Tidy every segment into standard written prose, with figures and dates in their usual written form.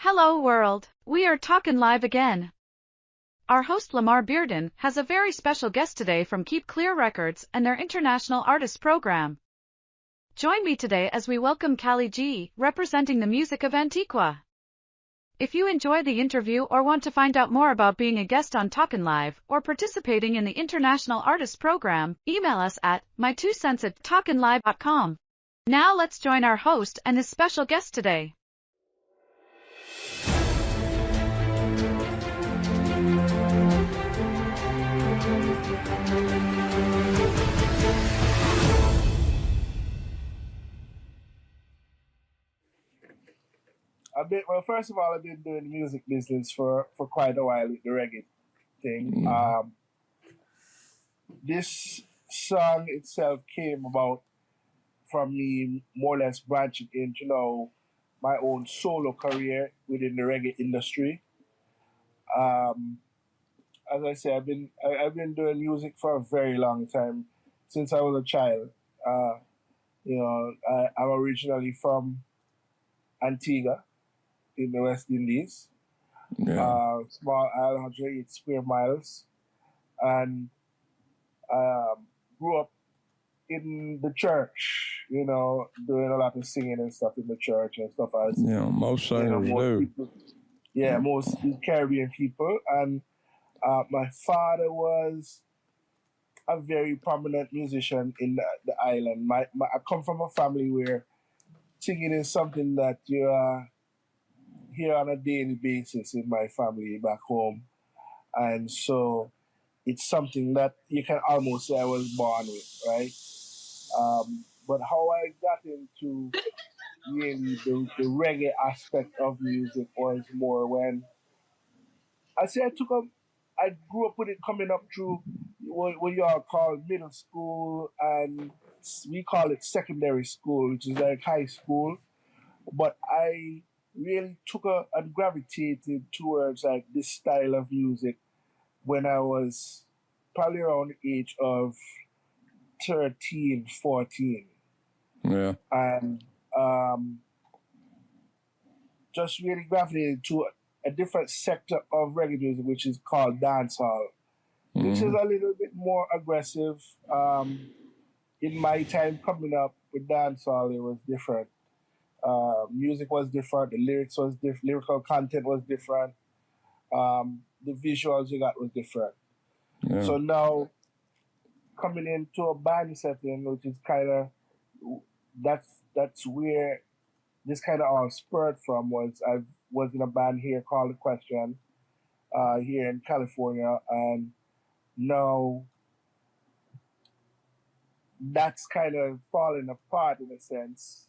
Hello world, we are talking live again. Our host Lamar Bearden has a very special guest today from KeepClear Records and their International Artist Program. Join me today as we welcome KaliG, representing the music of Antigua. If you enjoy the interview or want to find out more about being a guest on Talkin Live or participating in the International Artist Program, email us at my2cents@talkinlive.com. Now let's join our host and his special guest today. Well, first of all, I've been doing the music business for quite a while with the reggae thing. This song itself came about from me more or less branching into my own solo career within the reggae industry. As I say, I've been doing music for a very long time, since I was a child. I'm originally from Antigua in the West Indies. Small island, 108 square miles, and grew up in the church, doing a lot of singing and stuff in the church and stuff as most singers do. People, most Caribbean people. And my father was a very prominent musician in the island. I come from a family where singing is something that you hear on a daily basis in my family back home. And so it's something that you can almost say I was born with, right? But how I got into really the reggae aspect of music was more when I grew up with it coming up through what you all call middle school, and we call it secondary school, which is like high school. But I really and gravitated towards like this style of music when I was probably around the age of 13, 14. Yeah. And just really gravitated to a different sector of reggae music, which is called Dancehall, which is a little bit more aggressive. In my time coming up with Dancehall, it was different. Music was different, the lyrics was different, lyrical content was different, the visuals you got was different. Yeah. So now, coming into a band setting, which is kind of, that's where this kind of all spurred from, I was in a band here called The Question, here in California, and now that's kind of falling apart in a sense.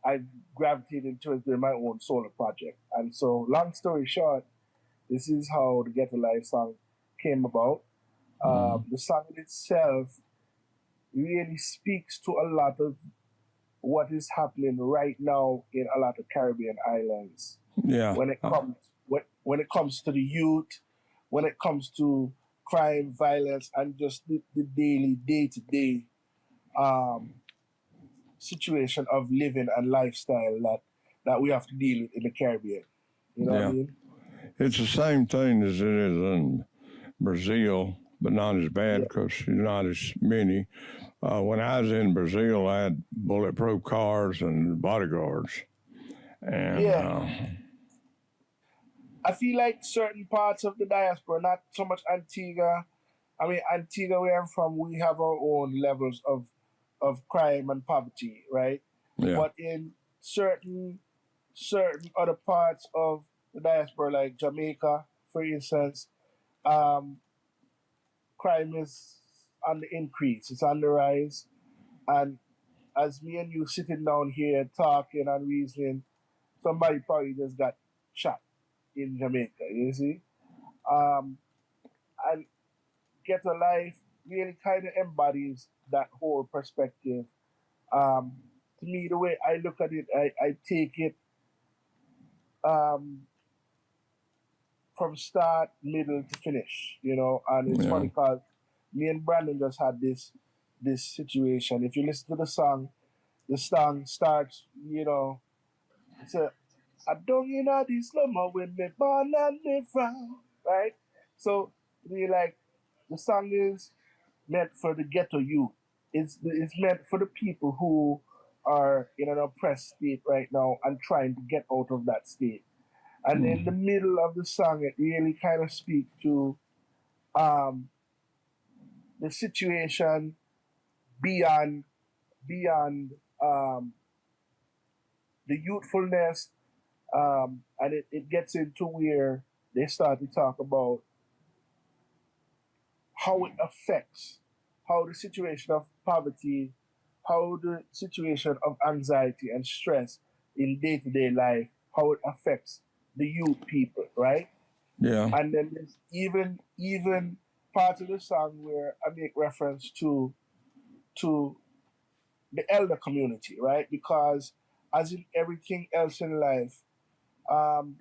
I gravitated towards doing my own solo project. And so, long story short, this is how the Get a Life song came about. The song itself really speaks to a lot of what is happening right now in a lot of Caribbean islands. Yeah. When it comes to the youth, when it comes to crime, violence, and just the daily, day-to-day situation of living and lifestyle that we have to deal with in the Caribbean. You know what I mean? It's the same thing as it is in Brazil, but not as bad because there's not as many. When I was in Brazil, I had bulletproof cars and bodyguards. And I feel like certain parts of the diaspora, not so much Antigua. I mean, Antigua, where I'm from, we have our own levels of crime and poverty, right? Yeah. But in certain other parts of the diaspora, like Jamaica, for instance, crime is on the increase. It's on the rise. And as me and you sitting down here talking and reasoning, somebody probably just got shot in Jamaica, you see? And Get a Life really kind of embodies that whole perspective. To me, the way I look at it, I take it from start, middle to finish, and it's funny because me and Brandon just had this situation. If you listen to the song starts, it's I don't you know this slumber when me born and me frown, right? So we like the song is meant for the ghetto youth. It's meant for the people who are in an oppressed state right now and trying to get out of that state. And in the middle of the song, it really kind of speaks to um, the situation beyond the youthfulness, and it gets into where they start to talk about how it affects, how the situation of poverty, how the situation of anxiety and stress in day-to-day life, how it affects the youth people, right? Yeah. And then there's even part of the song where I make reference to the elder community, right? Because as in everything else in life, um,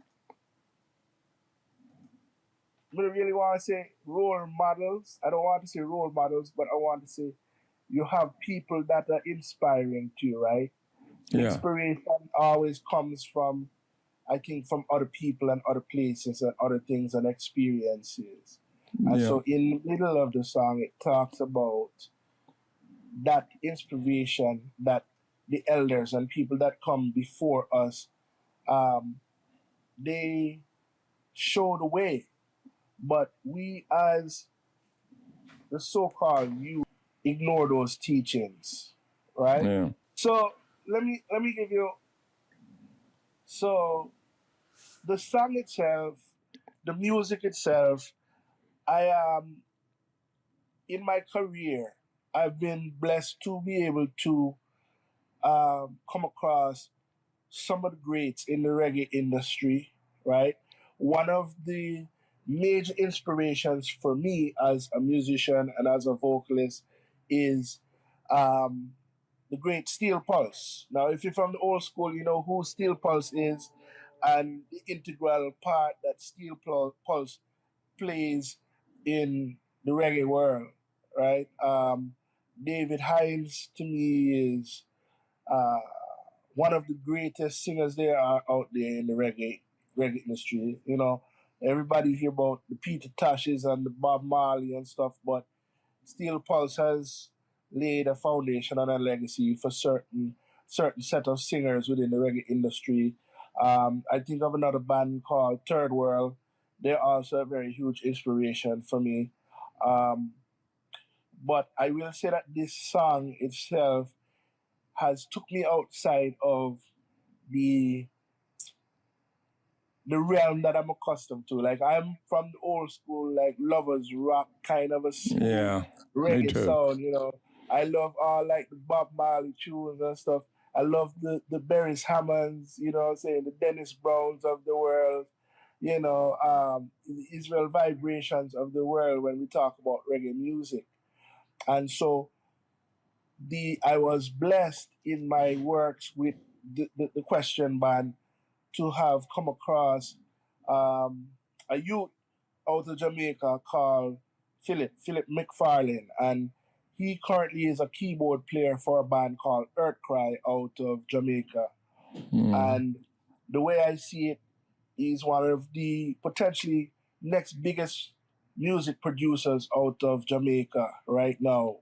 I don't really want to say role models. I don't want to say role models, but I want to say you have people that are inspiring to you, right? Yeah. Inspiration always comes from, I think, from other people and other places and other things and experiences. And Yeah. so in the middle of the song, it talks about that inspiration that the elders and people that come before us, they show the way. But we as the so-called youth ignore those teachings, right? Yeah. So let me give you, so the song itself, the music itself, I in my career, I've been blessed to be able to come across some of the greats in the reggae industry, right? One of the major inspirations for me as a musician and as a vocalist is um, the great Steel Pulse. Now, if you're from the old school, you know who Steel Pulse is and the integral part that Steel Pulse plays in the reggae world, right? David Hines to me is uh, one of the greatest singers there are out there in the reggae industry. You know, everybody hear about the Peter Toshes and the Bob Marley and stuff, but Steel Pulse has laid a foundation and a legacy for certain set of singers within the reggae industry. I think of another band called Third World. They're also a very huge inspiration for me. Um, but I will say that this song itself has took me outside of the the realm that I'm accustomed to. Like I'm from the old school, like lovers rock kind of a smooth Yeah. Me reggae too. sound. You know, I love all like the Bob Marley tunes and stuff. I love the Beres Hammonds. You know, what I'm saying the Dennis Browns of the world. You know, the Israel Vibrations of the world when we talk about reggae music. And so the I was blessed in my works with the Question Band to have come across um, a youth out of Jamaica called Philip McFarlane, and he currently is a keyboard player for a band called Earthcry out of Jamaica. And the way I see it, he's one of the potentially next biggest music producers out of Jamaica right now.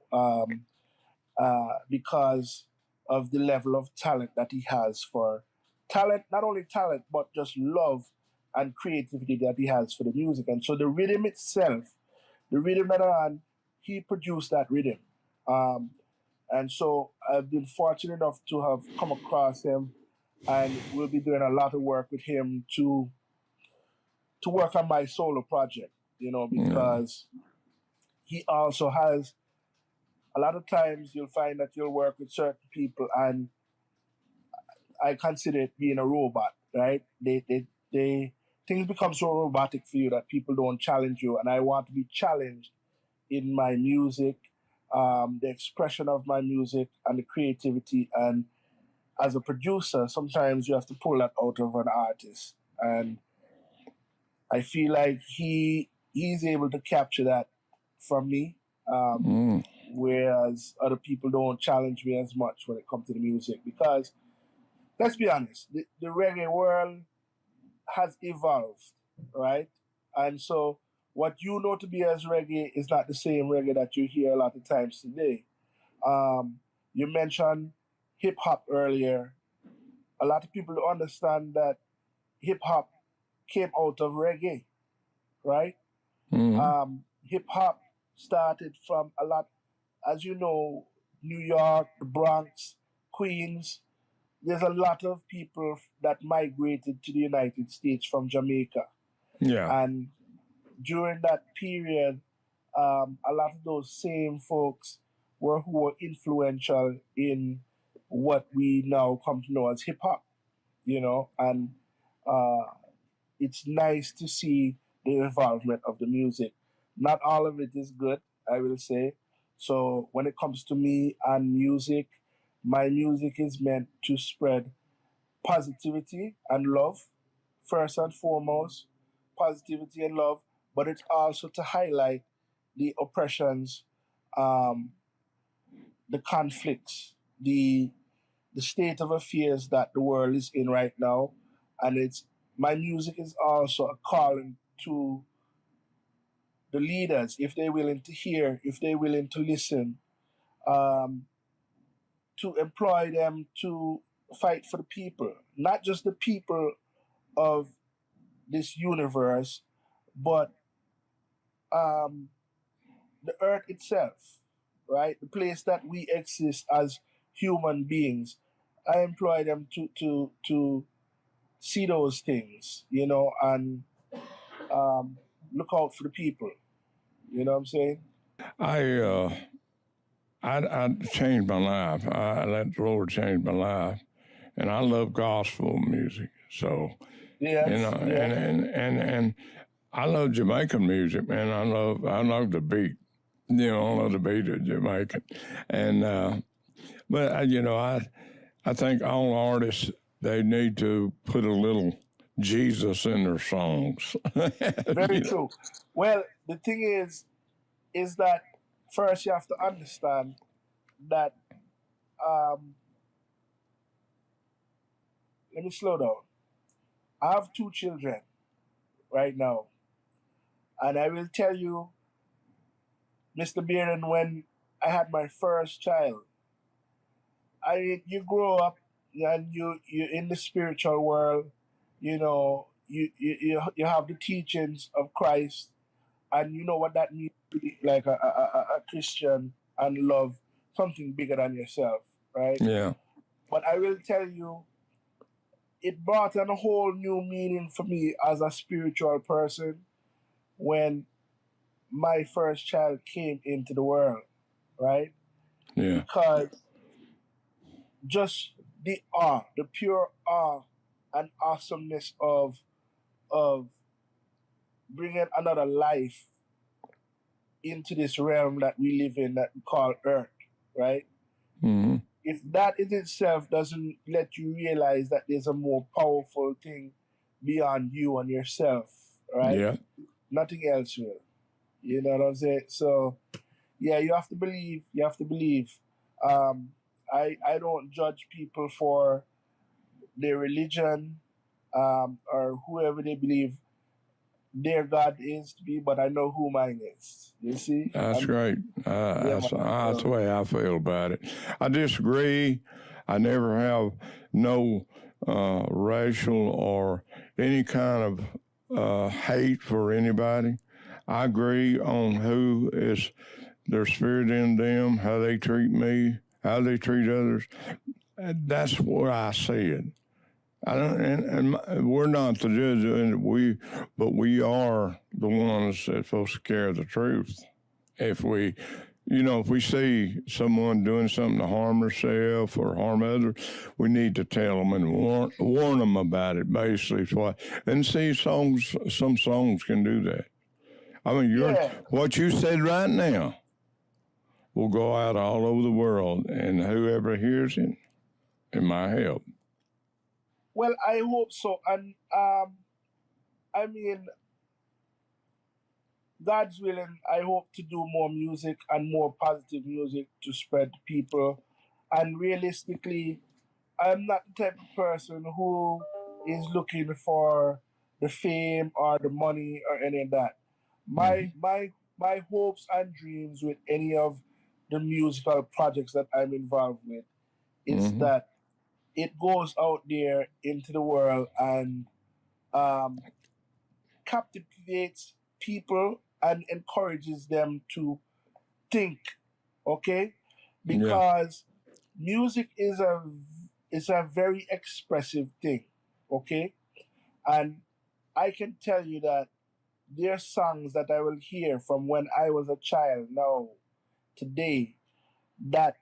Because of the level of talent that he has for talent, not only talent, but just love and creativity that he has for the music. And so the rhythm itself, the rhythm that on, he produced that rhythm. Um, and so I've been fortunate enough to have come across him and we'll be doing a lot of work with him to work on my solo project, you know, because he also has a lot of times you'll find that you'll work with certain people and I consider it being a robot, right? They things become so robotic for you that people don't challenge you, and I want to be challenged in my music, the expression of my music, and the creativity. And as a producer, sometimes you have to pull that out of an artist, and I feel like he's able to capture that from me. Whereas other people don't challenge me as much when it comes to the music because let's be honest, the reggae world has evolved, right? And so what you know to be as reggae is not the same reggae that you hear a lot of times today. Um, you mentioned hip hop earlier. A lot of people don't understand that hip hop came out of reggae, right? Mm. Hip hop started from a lot, as you know, New York, the Bronx, Queens. There's a lot of people that migrated to the United States from Jamaica. Yeah. And during that period, a lot of those same folks who were influential in what we now come to know as hip hop, and uh, it's nice to see the involvement of the music. Not all of it is good, I will say. So when it comes to me and music, my music is meant to spread positivity and love, first and foremost, positivity and love, but it's also to highlight the oppressions, um, the conflicts, the state of affairs that the world is in right now, and it's my music is also a calling to the leaders, if they're willing to hear, if they're willing to listen, um, to employ them to fight for the people, not just the people of this universe, but um, the earth itself, right? The place that we exist as human beings. I employ them to see those things, and look out for the people. You know what I'm saying? I I changed my life. I let the Lord change my life, and I love gospel music. So Yes, and I love Jamaican music, man. I love the beat. I love the beat of Jamaican, and but I think all artists they need to put a little Jesus in their songs. very you know? true. Well, the thing is that first you have to understand that. Um, Let me slow down. I have two children right now, and I will tell you, Mr. Bearden, when I had my first child, you grow up and you in the spiritual world, you have the teachings of Christ, and you know what that means to be like a Christian and love something bigger than yourself, right? Yeah. But I will tell you, it brought on a whole new meaning for me as a spiritual person when my first child came into the world, right? Yeah. Because just the awe, the pure awe and awesomeness of bringing another life into this realm that we live in that we call Earth, right? Mm-hmm. If that in itself doesn't let you realize that there's a more powerful thing beyond you and yourself, right? Yeah. Nothing else will. You know what I'm saying? So yeah, you have to believe. You have to believe. Um, I don't judge people for their religion, or whoever they believe their God is to be, but I know who mine is. You see? That's great. Yeah, That's, man. that's the way I feel about it. I disagree. I never have no racial or any kind of hate for anybody. I agree on who is their spirit in them, how they treat me, how they treat others. That's where I see it. I don't, and we're not the judge, but we are the ones that's supposed to carry the truth. If if we see someone doing something to harm themselves or harm others, we need to tell them and warn them about it. Basically, is what. And see, some songs can do that. I mean, Yeah. what you said right now will go out all over the world, and whoever hears it might help. Well, I hope so. And I mean, God's willing, I hope to do more music and more positive music to spread to people. And realistically, I'm not the type of person who is looking for the fame or the money or any of that. My Mm-hmm. my my hopes and dreams with any of the musical projects that I'm involved with is Mm-hmm. that it goes out there into the world and um, captivates people and encourages them to think, okay? Yeah, Because music is a very expressive thing, okay? And I can tell you that there are songs that I will hear from when I was a child now today that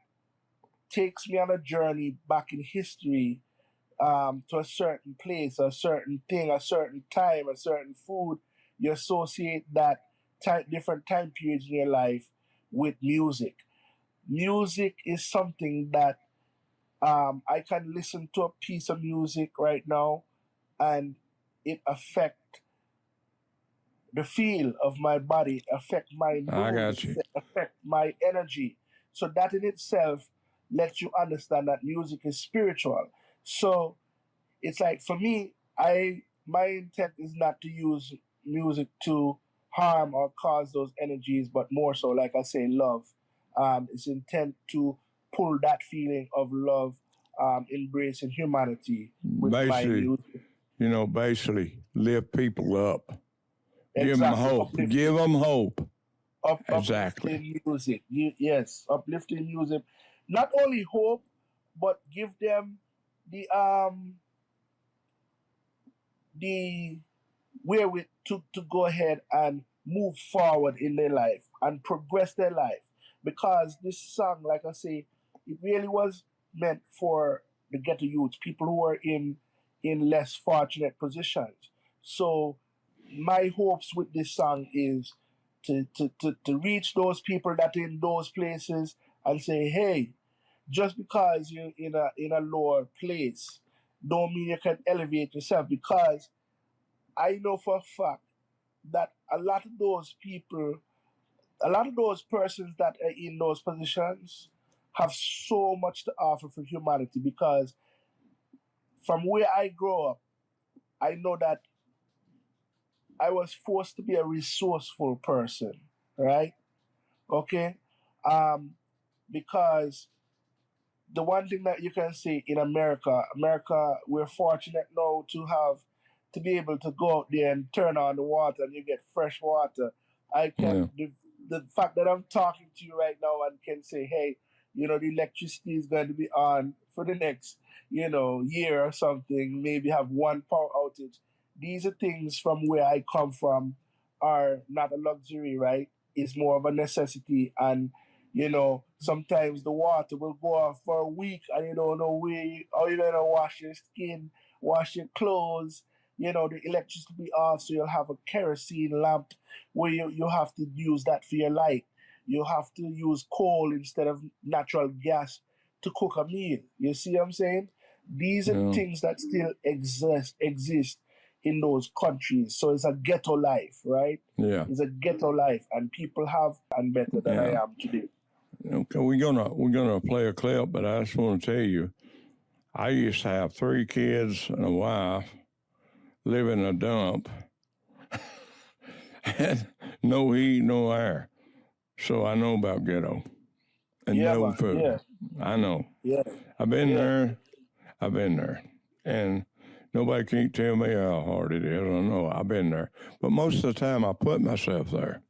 takes me on a journey back in history, to a certain place, a certain thing, a certain time, a certain food. You associate that different time periods in your life with music. Music is something that I can listen to a piece of music right now and it affect the feel of my body, affect my I mood, got you. affect my energy. So that in itself lets you understand that music is spiritual. So it's like for me, I my intent is not to use music to harm or cause those energies, but more so, like I say, love. It's intent to pull that feeling of love, embracing humanity with my Basically, music. basically lift people up. Give them Exactly, hope. Give uplifting, them hope. Exactly. uplifting music. Yes, uplifting music. Not only hope, but give them the um the wherewith to go ahead and move forward in their life and progress their life. Because this song, like I say, it really was meant for the ghetto youth, people who are in less fortunate positions. So my hopes with this song is to reach those people that are in those places and say, hey, just because you're in a lower place, don't mean you can elevate yourself. Because I know for a fact that a lot of those people, a lot of those persons that are in those positions have so much to offer for humanity. Because from where I grew up, I know that I was forced to be a resourceful person, right? Okay? Um, because the one thing that you can say in America, we're fortunate now to be able to go out there and turn on the water and you get fresh water. I Yeah. can the fact that I'm talking to you right now and can say, hey, the electricity is going to be on for the next, year or something, maybe have one power outage. These are things from where I come from are not a luxury, right? It's more of a necessity. And sometimes the water will go off for a week and you don't know how you're gonna wash your skin, wash your clothes. The electricity will be off, so you'll have a kerosene lamp where you have to use that for your light. You have to use coal instead of natural gas to cook a meal. You see what I'm saying? These are Yeah. things that still exist in those countries. So it's a ghetto life, right? Yeah. It's a ghetto life, and people have and better than I Yeah. am today. Okay, we're gonna play a clip, but I just want to tell you, I used to have 3 kids and a wife, live in a dump, and no heat, no air. So I know about ghetto and Yeah, no man. food. Yeah, I know. yeah, I've been yeah, there. I've been there, and nobody can't tell me how hard it is. I know I've been there, but most of the time I put myself there.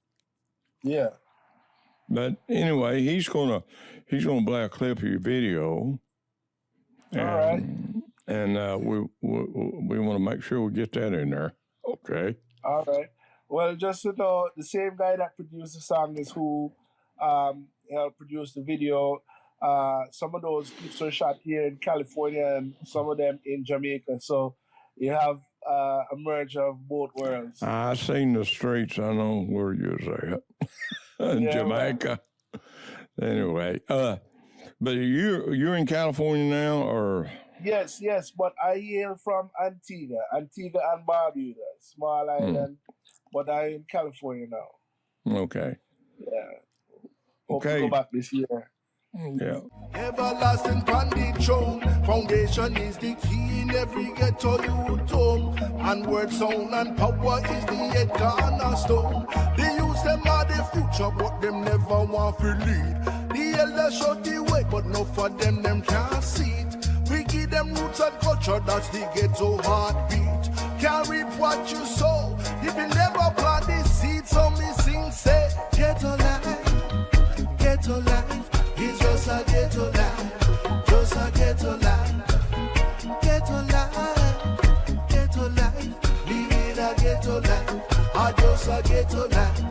yeah. But anyway, he's gonna play a clip of your video, All right, and we want to make sure we get that in there. Okay. all right. Well, just to know, the same guy that produced the song is who helped produce the video. Some of those clips were shot here in California and some of them in Jamaica. So you have a merge of both worlds. I seen the streets. I know where you're at. In Yeah, man. Jamaica. Anyway, but you're in California now, or Yes, yes, but I hail from Antigua and Barbuda, small hmm, island, but I'm in California now. okay, Yeah, hope to go okay. back this year. Yeah. Everlasting bandit throne. Foundation is the key in every ghetto youth home. And word, sound, and power is the head cornerstone. The youths them are the future, but them never want to lead. The elders show the way, but no for them can't see it. We give them roots and culture, that's the ghetto heartbeat. Can't reap what you sow if you never plant the seed. So me sing, say, ghetto life, ghetto life. It's just a ghetto life, just a ghetto life, ghetto life, ghetto life, living a ghetto life, I just a ghetto life,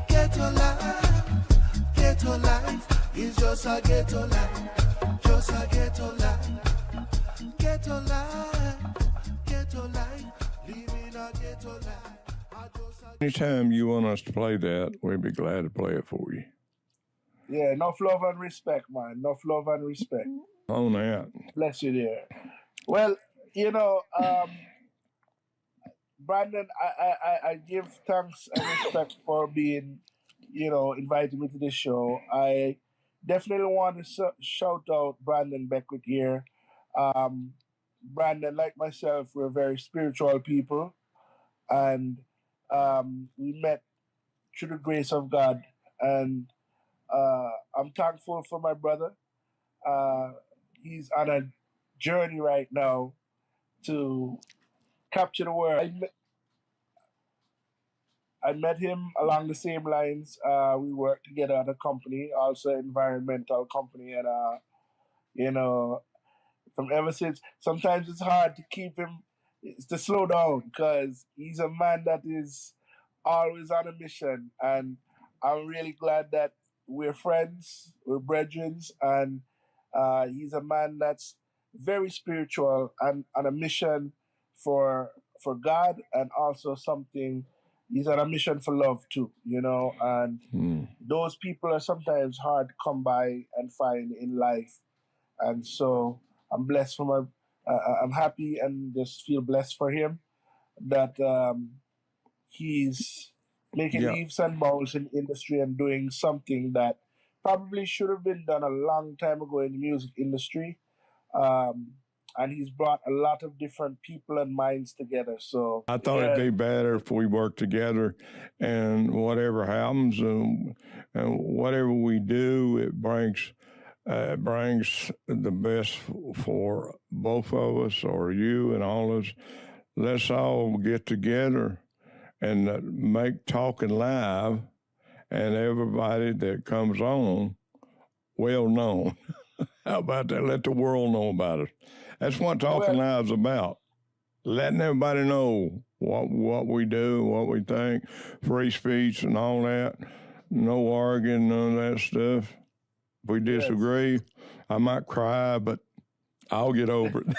ghetto life, ghetto life, it's just a ghetto life, just a ghetto life, ghetto life, ghetto life, living a ghetto life, I just a. Anytime you want us to play that, we'd be glad to play it for you. Yeah, enough love and respect, man. Enough love and respect. On that. Bless you there. Well, Brandon, I give thanks and respect for being, inviting me to this show. I definitely want to shout out Brandon Beckwith here. Brandon, like myself, we're very spiritual people, and we met through the grace of God, and I'm thankful for my brother. He's on a journey right now to capture the world. I met him along the same lines. We worked together at a company, also environmental company, and from ever since. Sometimes it's hard to keep him, to slow down, because he's a man that is always on a mission, and I'm really glad that we're friends, we're brethren, and he's a man that's very spiritual and on a mission for God, and also something. He's on a mission for love too, and those people are sometimes hard to come by and find in life, and so I'm blessed for I'm happy and just feel blessed for him that he's making leaps and bounds in the industry and doing something that probably should have been done a long time ago in the music industry. And he's brought a lot of different people and minds together. So I thought it'd be better if we worked together, and whatever happens and whatever we do, it brings the best for both of us, or you and all of us. Let's all get together and make Talking Live, and everybody that comes on well known. How about that? Let the world know about it. That's what Talking Live's about. Letting everybody know what we do, what we think, free speech and all that. No arguing, none of that stuff. If we disagree, I might cry, but I'll get over it.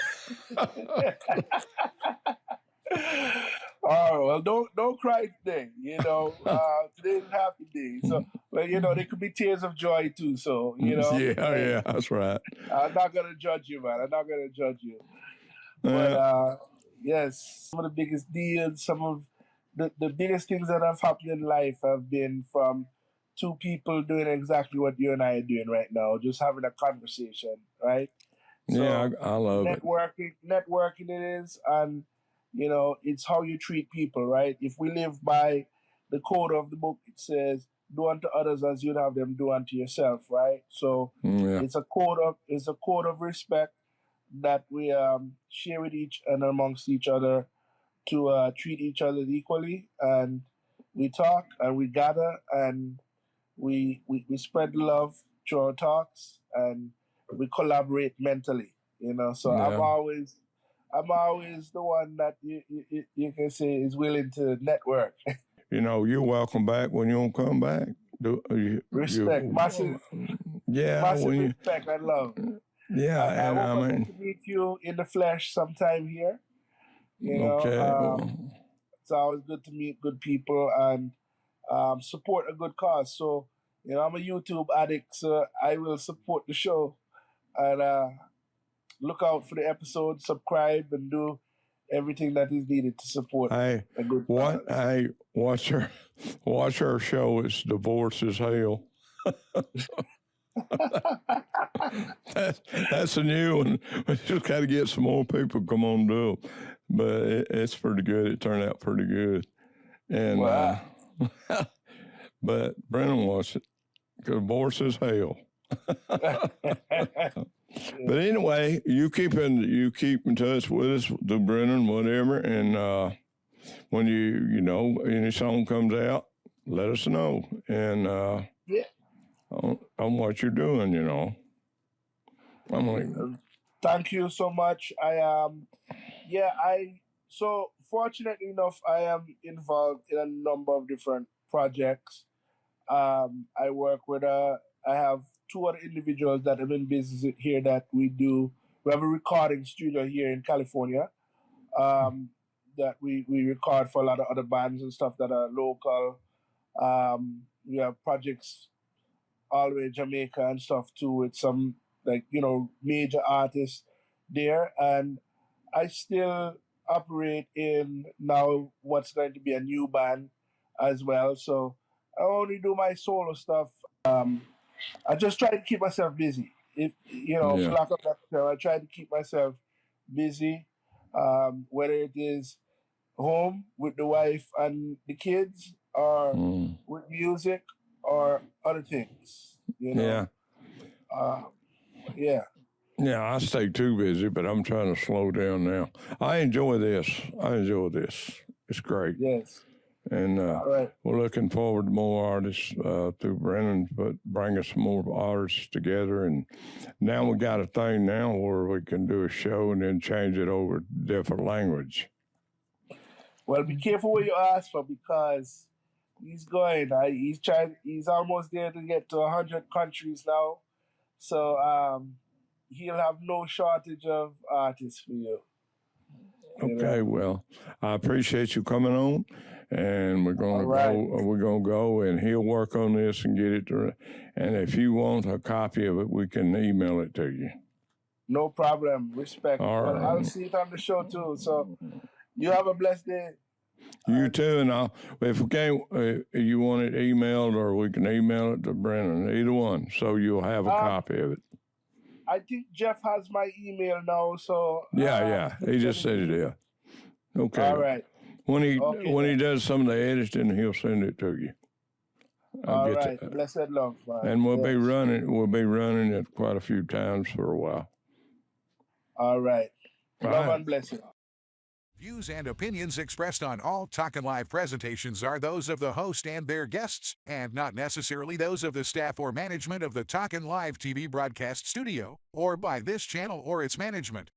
Oh, well, don't cry today. Today's a happy day. So, there could be tears of joy too. So, Yeah, that's right. I'm not gonna judge you, man. I'm not gonna judge you. But yes, some of the biggest deals, some of the biggest things that have happened in life have been from two people doing exactly what you and I are doing right now, just having a conversation, right? So yeah, I love networking it is, and it's how you treat people, right? If we live by the code of the book, it says, "Do unto others as you'd have them do unto yourself," right? So it's a code of respect that we share with each and amongst each other to treat each other equally, and we talk and we gather and we spread love through our talks, and we collaborate mentally. So I'm always the one that you can say is willing to network. You're welcome back when you don't come back. Respect, massive respect and love. Yeah, and I hope to meet you in the flesh sometime here. It's always good to meet good people and support a good cause. So, I'm a YouTube addict, so I will support the show and look out for the episode, subscribe, and do everything that is needed to support a good cause. Watch her show. It's Divorce is Hell. That's a new one. We just got to get some more people come on do it. But it's pretty good. It turned out pretty good. And Wow. but Brennan wants it because bored as hell. But anyway, you keep in touch with us through Brennan, whatever, and when you know any song comes out, let us know, and on what you're doing, you know. I'm like, thank you so much. So fortunately enough, I am involved in a number of different projects. I work with I have two other individuals that have been business here that we have a recording studio here in California, that we record for a lot of other bands and stuff that are local. We have projects all the way in Jamaica and stuff too, with some major artists there, and I still operate in now what's going to be a new band as well. So I only do my solo stuff. I just try to keep myself busy. For lack of better term, I try to keep myself busy, whether it is home with the wife and the kids, or with music, or other things. Yeah. Yeah, I stay too busy, but I'm trying to slow down now. I enjoy this. It's great. Yes. And we're looking forward to more artists through Brennan, but bring us more artists together. And now we got a thing now where we can do a show and then change it over to different language. Well, be careful what you ask for, because he's going. He's almost there to get to 100 countries now. So he'll have no shortage of artists for you. Okay, well, I appreciate you coming on, and we're gonna go. We're gonna go, and he'll work on this and get it to. And if you want a copy of it, we can email it to you. No problem. Respect. All right. I'll see it on the show too. So you have a blessed day. You too, and if we can't, you want it emailed, or we can email it to Brennan. Either one, so you'll have a copy of it. I think Jeff has my email now, so yeah. He just said it. Yeah. Okay. All right. When he does some of the editing, he'll send it to you. All right. Blessed love, man. And we'll be running it quite a few times for a while. All right. Love and blessing. Views and opinions expressed on all Talkin' Live presentations are those of the host and their guests, and not necessarily those of the staff or management of the Talkin' Live TV broadcast studio, or by this channel or its management.